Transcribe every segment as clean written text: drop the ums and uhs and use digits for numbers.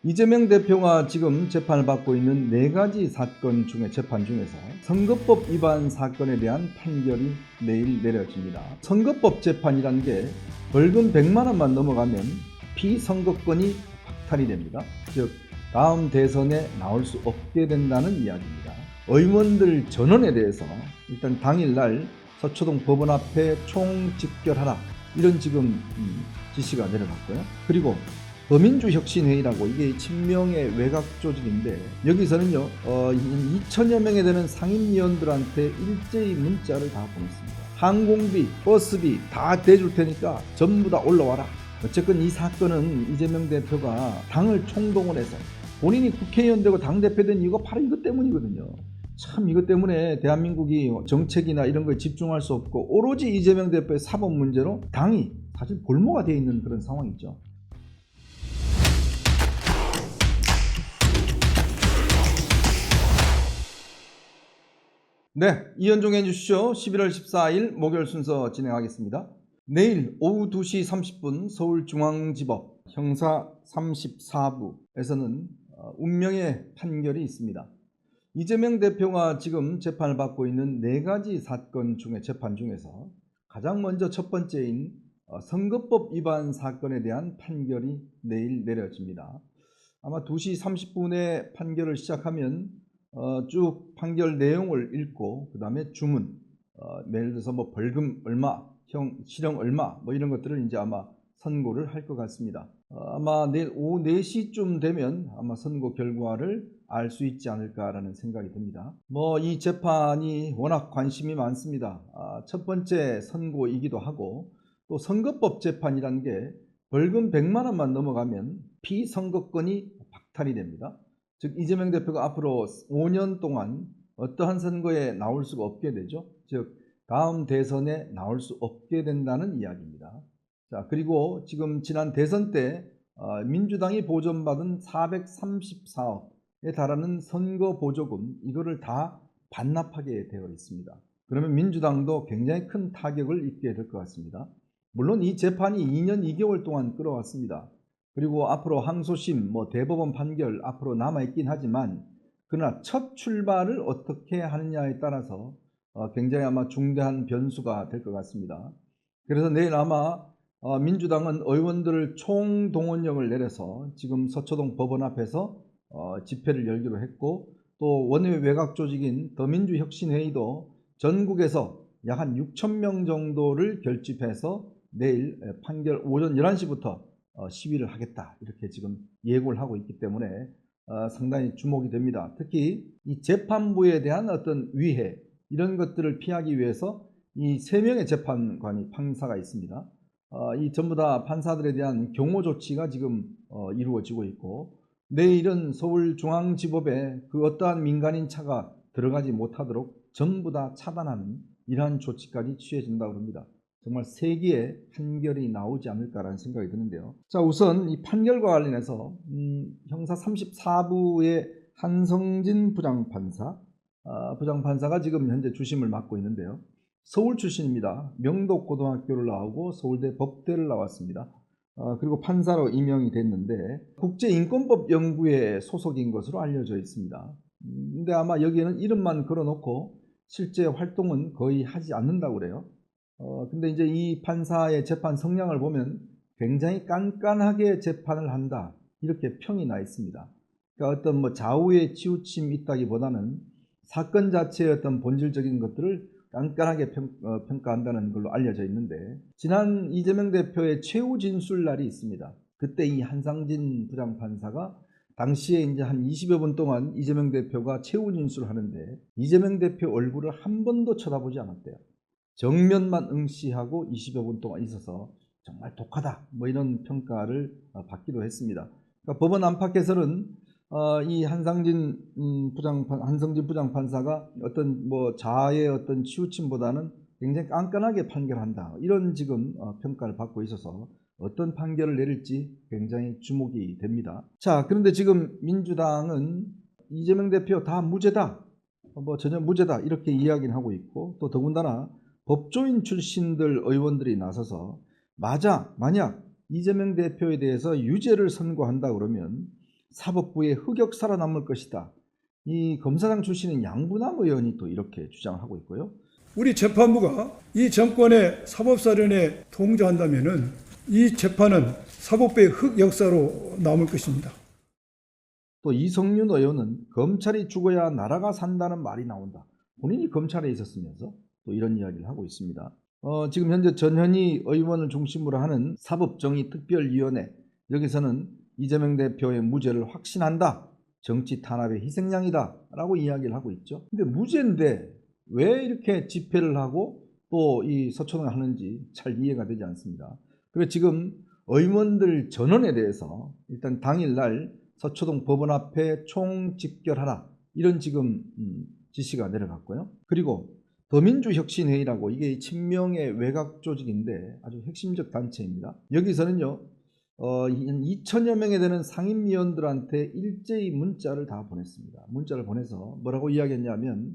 이재명 대표가 지금 재판을 받고 있는 4가지 사건 중에 재판 중에서 선거법 위반 사건에 대한 판결이 내일 내려집니다. 선거법 재판이라는 게 벌금 100만 원만 넘어가면 피선거권이 박탈이 됩니다. 즉 다음 대선에 나올 수 없게 된다는 이야기입니다. 의원들 전원에 대해서 일단 당일날 서초동 법원 앞에 총집결하라, 이런 지금 지시가 내려갔고요. 그리고 더민주혁신회의라고, 이게 친명의 외곽 조직인데 여기서는요 2천여 명에 되는 상임위원들한테 일제히 문자를 다 보냈습니다. 항공비, 버스비 다 대줄 테니까 전부 다 올라와라. 어쨌건 이 사건은 이재명 대표가 당을 총동원해서, 본인이 국회의원 되고 당대표 된 이유가 바로 이것 때문이거든요. 참 이것 때문에 대한민국이 정책이나 이런 거에 집중할 수 없고 오로지 이재명 대표의 사법 문제로 당이 사실 골모가 되어 있는 그런 상황이죠. 네, 이현종의 뉴스쇼 11월 14일 목요일 순서 진행하겠습니다. 내일 오후 2시 30분 서울중앙지법 형사 34부에서는 운명의 판결이 있습니다. 이재명 대표가 지금 재판을 받고 있는 4가지 사건 중에 재판 중에서 가장 먼저 첫 번째인 선거법 위반 사건에 대한 판결이 내일 내려집니다. 아마 2시 30분에 판결을 시작하면 쭉 판결 내용을 읽고 그 다음에 주문, 예를 들어서 뭐 벌금 얼마, 실형 얼마, 뭐 이런 것들을 이제 아마 선고를 할 것 같습니다. 아마 내일 오후 4시쯤 되면 아마 선고 결과를 알 수 있지 않을까라는 생각이 듭니다. 뭐 이 재판이 워낙 관심이 많습니다. 첫 번째 선고이기도 하고, 또 선거법 재판이라는 게 벌금 100만 원만 넘어가면 피선거권이 박탈이 됩니다. 즉 이재명 대표가 앞으로 5년 동안 어떠한 선거에 나올 수가 없게 되죠. 즉 다음 대선에 나올 수 없게 된다는 이야기입니다. 자, 그리고 지금 지난 대선 때 민주당이 보전받은 434억에 달하는 선거 보조금, 이거를 다 반납하게 되어 있습니다. 그러면 민주당도 굉장히 큰 타격을 입게 될 것 같습니다. 물론 이 재판이 2년 2개월 동안 끌어왔습니다. 그리고 앞으로 항소심, 대법원 판결 앞으로 남아있긴 하지만, 그러나 첫 출발을 어떻게 하느냐에 따라서 굉장히 아마 중대한 변수가 될 것 같습니다. 그래서 내일 아마 민주당은 의원들을 총동원령을 내려서 지금 서초동 법원 앞에서 집회를 열기로 했고, 또 원외 외곽 조직인 더민주혁신회의도 전국에서 약 한 6천 명 정도를 결집해서 내일 판결 오전 11시부터 시위를 하겠다, 이렇게 지금 예고를 하고 있기 때문에 상당히 주목이 됩니다. 특히 이 재판부에 대한 어떤 위해, 이런 것들을 피하기 위해서 이 3명의 재판관이 판사가 있습니다. 이 전부 다 판사들에 대한 경호 조치가 지금 이루어지고 있고, 내일은 서울중앙지법에 그 어떠한 민간인 차가 들어가지 못하도록 전부 다 차단하는 이러한 조치까지 취해진다고 합니다. 정말 세기의 판결이 나오지 않을까라는 생각이 드는데요. 자, 우선 이 판결과 관련해서 형사 34부의 한성진 부장판사가 지금 현재 주심을 맡고 있는데요. 서울 출신입니다. 명도고등학교를 나오고 서울대 법대를 나왔습니다. 그리고 판사로 임명이 됐는데 국제인권법 연구회 소속인 것으로 알려져 있습니다. 근데 아마 여기에는 이름만 걸어놓고 실제 활동은 거의 하지 않는다고 그래요. 근데 이제 이 판사의 재판 성향을 보면 굉장히 깐깐하게 재판을 한다, 이렇게 평이 나 있습니다. 그러니까 어떤 좌우의 치우침이 있다기보다는 사건 자체의 어떤 본질적인 것들을 깐깐하게 평가한다는 걸로 알려져 있는데, 지난 이재명 대표의 최후 진술 날이 있습니다. 그때 이 한상진 부장판사가 당시에 이제 한 20여 분 동안 이재명 대표가 최후 진술을 하는데 이재명 대표 얼굴을 한 번도 쳐다보지 않았대요. 정면만 응시하고 20여 분 동안 있어서 정말 독하다, 이런 평가를 받기도 했습니다. 그러니까 법원 안팎에서는 이 한성진 부장판사가 어떤 자아의 어떤 치우침보다는 굉장히 깐깐하게 판결한다, 이런 지금 평가를 받고 있어서 어떤 판결을 내릴지 굉장히 주목이 됩니다. 자, 그런데 지금 민주당은 이재명 대표 다 무죄다, 전혀 무죄다, 이렇게 이야기를 하고 있고, 또 더군다나 법조인 출신들 의원들이 나서서 만약 이재명 대표에 대해서 유죄를 선고한다 그러면 사법부의 흑역사로 남을 것이다. 이 검사장 출신인 양부남 의원이 또 이렇게 주장을 하고 있고요. 우리 재판부가 이 정권의 사법사련에 통제한다면은 이 재판은 사법부의 흑역사로 남을 것입니다. 또 이성윤 의원은 검찰이 죽어야 나라가 산다는 말이 나온다. 본인이 검찰에 있었으면서 또 이런 이야기를 하고 있습니다. 지금 현재 전현희 의원을 중심으로 하는 사법정의특별위원회, 여기서는 이재명 대표의 무죄를 확신한다. 정치 탄압의 희생양이다 라고 이야기를 하고 있죠. 근데 무죄인데 왜 이렇게 집회를 하고 또 이 서초동을 하는지 잘 이해가 되지 않습니다. 그래서 지금 의원들 전원에 대해서 일단 당일날 서초동 법원 앞에 총집결하라, 이런 지금 지시가 내려갔고요. 그리고 더민주혁신회의라고, 이게 친명의 외곽 조직인데 아주 핵심적 단체입니다. 여기서는요 2천여 명에 되는 상임위원들한테 일제히 문자를 다 보냈습니다. 문자를 보내서 뭐라고 이야기했냐면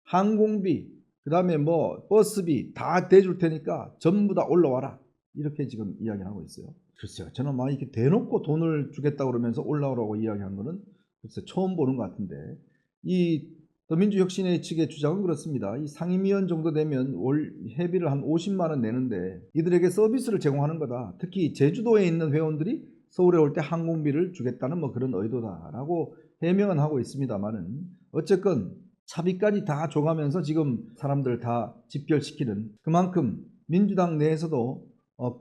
항공비, 그 다음에 뭐 버스비 다 대줄 테니까 전부 다 올라와라, 이렇게 지금 이야기를 하고 있어요. 글쎄요, 저는 막 이렇게 대놓고 돈을 주겠다고 그러면서 올라오라고 이야기한 거는 글쎄 처음 보는 것 같은데, 이 더민주혁신회 측의 주장은 그렇습니다. 이 상임위원 정도 되면 월 회비를 한 50만 원 내는데 이들에게 서비스를 제공하는 거다. 특히 제주도에 있는 회원들이 서울에 올 때 항공비를 주겠다는 뭐 그런 의도다라고 해명은 하고 있습니다만은, 어쨌건 차비까지 다 줘가면서 지금 사람들 다 집결시키는, 그만큼 민주당 내에서도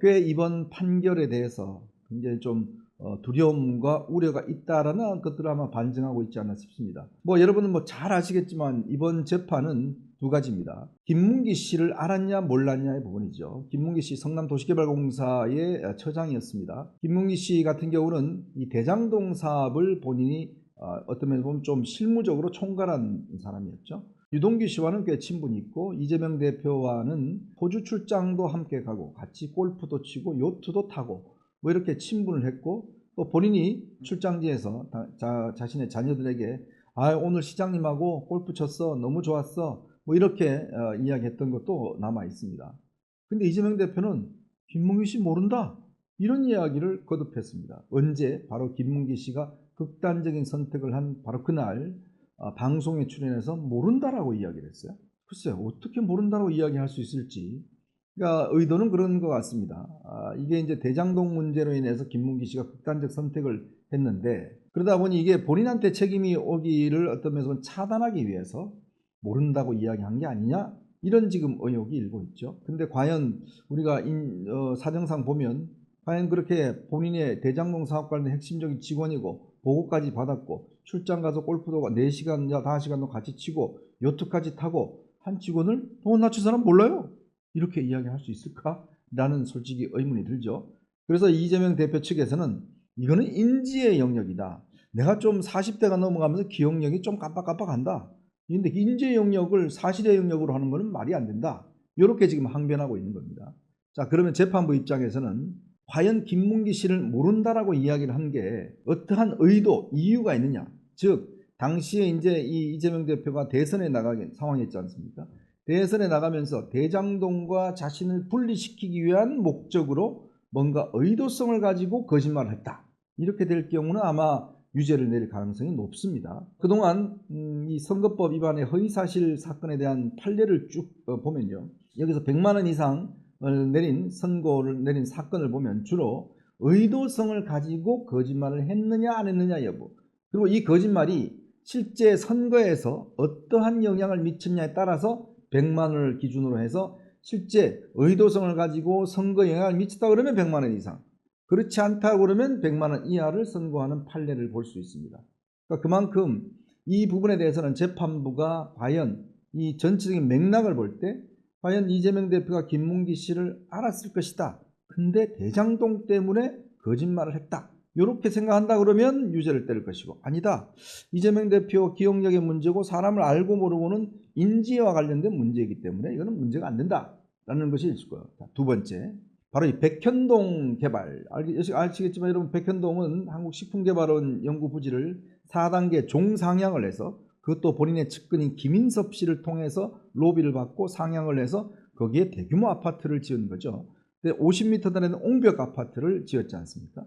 꽤 이번 판결에 대해서 굉장히 좀 두려움과 우려가 있다라는 것들을 아마 반증하고 있지 않나 싶습니다. 뭐 여러분은 뭐 잘 아시겠지만 이번 재판은 두 가지입니다. 김문기 씨를 알았냐 몰랐냐의 부분이죠. 김문기 씨 성남도시개발공사의 처장이었습니다. 김문기 씨 같은 경우는 이 대장동 사업을 본인이 어떤 면에서 보면 좀 실무적으로 총괄한 사람이었죠. 유동규 씨와는 꽤 친분이 있고 이재명 대표와는 호주 출장도 함께 가고 같이 골프도 치고 요트도 타고 뭐 이렇게 친분을 했고, 또 본인이 출장지에서 자신의 자녀들에게 오늘 시장님하고 골프 쳤어, 너무 좋았어, 뭐 이렇게 이야기했던 것도 남아 있습니다. 근데 이재명 대표는 김문기 씨 모른다, 이런 이야기를 거듭했습니다. 언제? 바로 김문기 씨가 극단적인 선택을 한 바로 그날 방송에 출연해서 모른다라고 이야기를 했어요. 글쎄요, 어떻게 모른다라고 이야기할 수 있을지. 그러니까 의도는 그런 것 같습니다. 이게 이제 대장동 문제로 인해서 김문기 씨가 극단적 선택을 했는데, 그러다 보니 이게 본인한테 책임이 오기를 어떤 면에서 차단하기 위해서 모른다고 이야기한 게 아니냐, 이런 지금 의혹이 일고 있죠. 근데 과연 우리가 사정상 보면 과연 그렇게 본인의 대장동 사업 관련 핵심적인 직원이고 보고까지 받았고 출장 가서 골프도 4시간, 5시간도 같이 치고 요트까지 타고 한 직원을 돈 낮춘 사람 몰라요? 이렇게 이야기할 수 있을까? 라는 솔직히 의문이 들죠. 그래서 이재명 대표 측에서는 이거는 인지의 영역이다. 내가 좀 40대가 넘어가면서 기억력이 좀 깜빡깜빡한다. 근데 인지의 영역을 사실의 영역으로 하는 것은 말이 안 된다. 이렇게 지금 항변하고 있는 겁니다. 자, 그러면 재판부 입장에서는 과연 김문기 씨를 모른다라고 이야기를 한 게 어떠한 의도, 이유가 있느냐? 즉 당시에 이제 이 이재명 대표가 대선에 나가는 상황이었지 않습니까? 대선에 나가면서 대장동과 자신을 분리시키기 위한 목적으로 뭔가 의도성을 가지고 거짓말을 했다. 이렇게 될 경우는 아마 유죄를 내릴 가능성이 높습니다. 그동안 이 선거법 위반의 허위사실 사건에 대한 판례를 쭉 보면요, 여기서 100만 원 이상 선고를 내린 사건을 보면 주로 의도성을 가지고 거짓말을 했느냐 안 했느냐 여부, 그리고 이 거짓말이 실제 선거에서 어떠한 영향을 미쳤냐에 따라서 100만 원을 기준으로 해서 실제 의도성을 가지고 선거 영향을 미쳤다 그러면 100만 원 이상, 그렇지 않다 그러면 100만 원 이하를 선고하는 판례를 볼 수 있습니다. 그러니까 그만큼 이 부분에 대해서는 재판부가 과연 이 전체적인 맥락을 볼 때 과연 이재명 대표가 김문기 씨를 알았을 것이다. 근데 대장동 때문에 거짓말을 했다. 이렇게 생각한다 그러면 유죄를 때릴 것이고, 아니다, 이재명 대표 기억력의 문제고 사람을 알고 모르고는 인지와 관련된 문제이기 때문에 이거는 문제가 안 된다라는 것이 있을 거예요. 자, 두 번째, 바로 이 백현동 개발. 아시겠지만 여러분, 백현동은 한국식품개발원 연구 부지를 4단계 종상향을 해서, 그것도 본인의 측근인 김인섭 씨를 통해서 로비를 받고 상향을 해서 거기에 대규모 아파트를 지은 거죠. 50m 단에 옹벽 아파트를 지었지 않습니까?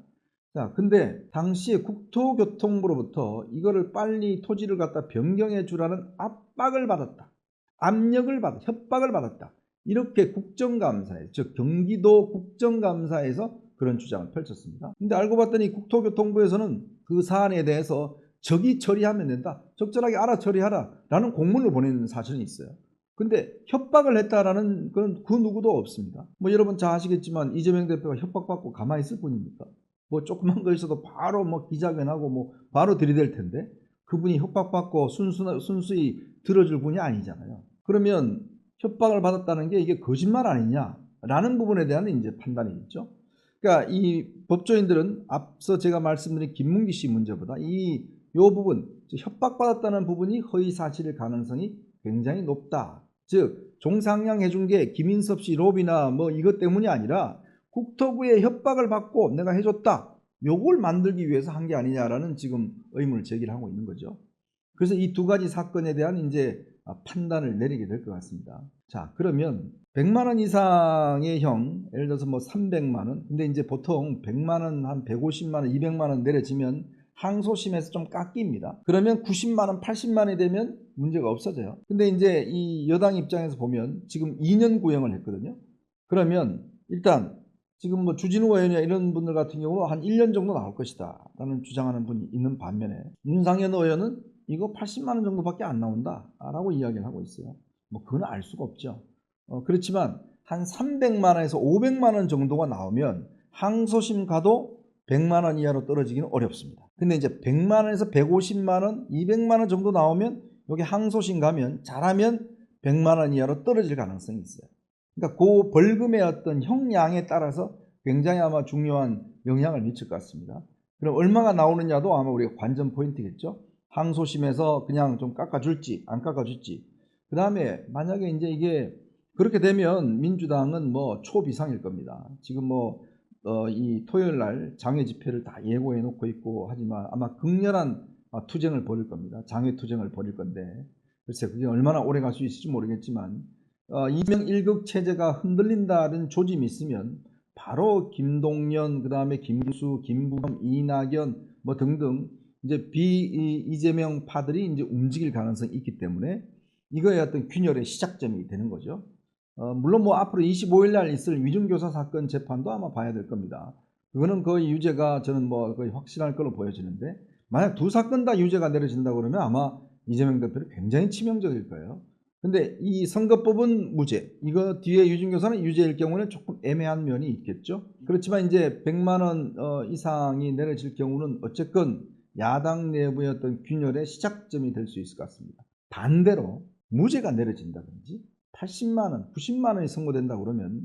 자, 근데 당시에 국토교통부로부터 이거를 빨리 토지를 갖다 변경해 주라는 압박을 받았다. 압력을 받았다. 협박을 받았다. 이렇게 국정감사에, 즉 경기도 국정감사에서 그런 주장을 펼쳤습니다. 근데 알고 봤더니 국토교통부에서는 그 사안에 대해서 적이 처리하면 된다. 적절하게 알아 처리하라 라는 공문을 보내는 사실은 있어요. 근데 협박을 했다라는 건 그 누구도 없습니다. 뭐 여러분 잘 아시겠지만 이재명 대표가 협박받고 가만히 있을 뿐입니까? 뭐 조그만 거 있어도 바로 뭐 기자회견하고 뭐 바로 들이댈 텐데 그분이 협박받고 순수히 들어줄 분이 아니잖아요. 그러면 협박을 받았다는 게 이게 거짓말 아니냐라는 부분에 대한 이제 판단이 있죠. 그러니까 이 법조인들은 앞서 제가 말씀드린 김문기 씨 문제보다 요 부분, 협박받았다는 부분이 허위 사실일 가능성이 굉장히 높다. 즉 종상향 해준 게 김인섭 씨 로비나 뭐 이것 때문이 아니라 국토부의 협박을 받고 내가 해줬다. 요걸 만들기 위해서 한 게 아니냐라는 지금 의문을 제기를 하고 있는 거죠. 그래서 이 두 가지 사건에 대한 이제 판단을 내리게 될 것 같습니다. 자, 그러면 100만 원 이상의 형, 예를 들어서 뭐 300만 원, 근데 이제 보통 100만 원, 한 150만 원, 200만 원 내려지면 항소심에서 좀 깎입니다. 그러면 90만 원, 80만 원이 되면 문제가 없어져요. 근데 이제 이 여당 입장에서 보면 지금 2년 구형을 했거든요. 그러면 일단 지금 뭐 주진우 의원이나 이런 분들 같은 경우는 한 1년 정도 나올 것이다 라는 주장하는 분이 있는 반면에 윤상현 의원은 이거 80만 원 정도밖에 안 나온다 라고 이야기를 하고 있어요. 뭐 그건 알 수가 없죠. 그렇지만 한 300만 원에서 500만 원 정도가 나오면 항소심 가도 100만 원 이하로 떨어지기는 어렵습니다. 근데 이제 100만 원에서 150만 원, 200만 원 정도 나오면 여기 항소심 가면 잘하면 100만 원 이하로 떨어질 가능성이 있어요. 그러니까 그 벌금의 어떤 형량에 따라서 굉장히 아마 중요한 영향을 미칠 것 같습니다. 그럼 얼마가 나오느냐도 아마 우리가 관전 포인트겠죠. 항소심에서 그냥 좀 깎아줄지 안 깎아줄지. 그 다음에 만약에 이제 이게 그렇게 되면 민주당은 뭐 초비상일 겁니다. 지금 뭐 이 토요일 날 장외 집회를 다 예고해 놓고 있고 하지만 아마 극렬한 투쟁을 벌일 겁니다. 장외 투쟁을 벌일 건데 글쎄 그게 얼마나 오래 갈 수 있을지 모르겠지만 이명 1국 체제가 흔들린다는 조짐이 있으면 바로 김동연, 그 다음에 김수, 김부겸, 이낙연 뭐 등등 이제 이재명 파들이 이제 움직일 가능성이 있기 때문에 이거의 어떤 균열의 시작점이 되는 거죠. 물론 뭐 앞으로 25일 날 있을 위중교사 사건 재판도 아마 봐야 될 겁니다. 그거는 거의 유죄가 저는 뭐 거의 확실할 걸로 보여지는데 만약 두 사건 다 유죄가 내려진다 그러면 아마 이재명 대표는 굉장히 치명적일 거예요. 근데 이 선거법은 무죄, 이거 뒤에 유증교사는 유죄일 경우는 조금 애매한 면이 있겠죠. 그렇지만 이제 100만 원 이상이 내려질 경우는 어쨌건 야당 내부의 어떤 균열의 시작점이 될 수 있을 것 같습니다. 반대로 무죄가 내려진다든지 80만 원, 90만 원이 선고된다 그러면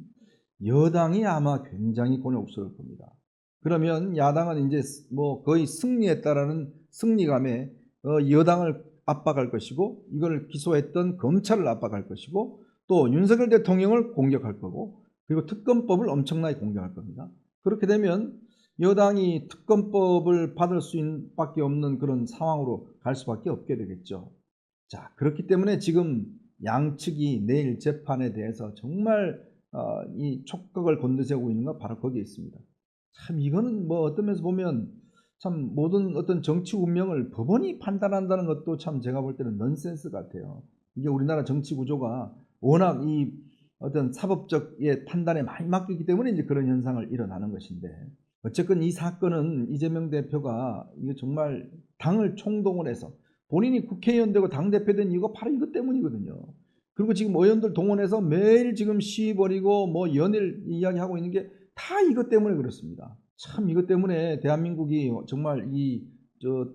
여당이 아마 굉장히 곤욕스러울 겁니다. 그러면 야당은 이제 뭐 거의 승리했다라는 승리감에 여당을 압박할 것이고 이걸 기소했던 검찰을 압박할 것이고 또 윤석열 대통령을 공격할 거고 그리고 특검법을 엄청나게 공격할 겁니다. 그렇게 되면 여당이 특검법을 받을 수밖에 없는 그런 상황으로 갈 수밖에 없게 되겠죠. 자, 그렇기 때문에 지금 양측이 내일 재판에 대해서 정말 이 촉각을 곤두세우고 있는 건 바로 거기에 있습니다. 참 이거는 뭐 어떤 면에서 보면 참 모든 어떤 정치 운명을 법원이 판단한다는 것도 참 제가 볼 때는 넌센스 같아요. 이게 우리나라 정치 구조가 워낙 이 어떤 사법적의 판단에 많이 맡기기 때문에 이제 그런 현상을 일어나는 것인데 어쨌건 이 사건은 이재명 대표가 이게 정말 당을 총동원 해서 본인이 국회의원 되고 당대표 된 이유가 바로 이것 때문이거든요. 그리고 지금 의원들 동원해서 매일 지금 시위 벌이고 뭐 연일 이야기하고 있는 게 다 이것 때문에 그렇습니다. 참 이것 때문에 대한민국이 정말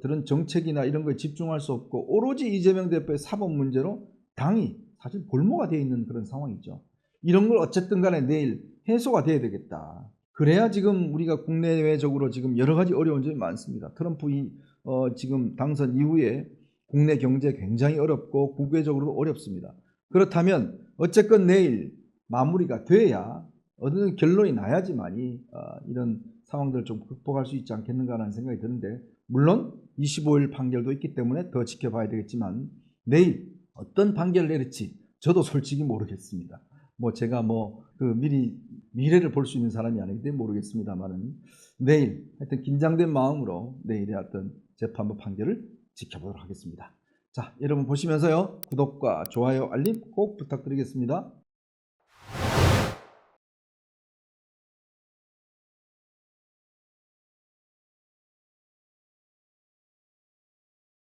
그런 정책이나 이런 거에 집중할 수 없고 오로지 이재명 대표의 사법 문제로 당이 사실 볼모가 되어 있는 그런 상황이죠. 이런 걸 어쨌든 간에 내일 해소가 돼야 되겠다. 그래야 지금 우리가 국내외적으로 지금 여러 가지 어려운 점이 많습니다. 트럼프 지금 당선 이후에 국내 경제 굉장히 어렵고 국외적으로도 어렵습니다. 그렇다면 어쨌건 내일 마무리가 돼야 어떤 결론이 나야지만이 이런 상황들을 좀 극복할 수 있지 않겠는가라는 생각이 드는데 물론 25일 판결도 있기 때문에 더 지켜봐야 되겠지만 내일 어떤 판결을 내릴지 저도 솔직히 모르겠습니다. 뭐 제가 뭐 미리 미래를 볼 수 있는 사람이 아니기 때문에 모르겠습니다만은 내일 하여튼 긴장된 마음으로 내일의 어떤 재판부 판결을 지켜보도록 하겠습니다. 자, 여러분 보시면서요, 구독과 좋아요, 알림 꼭 부탁드리겠습니다.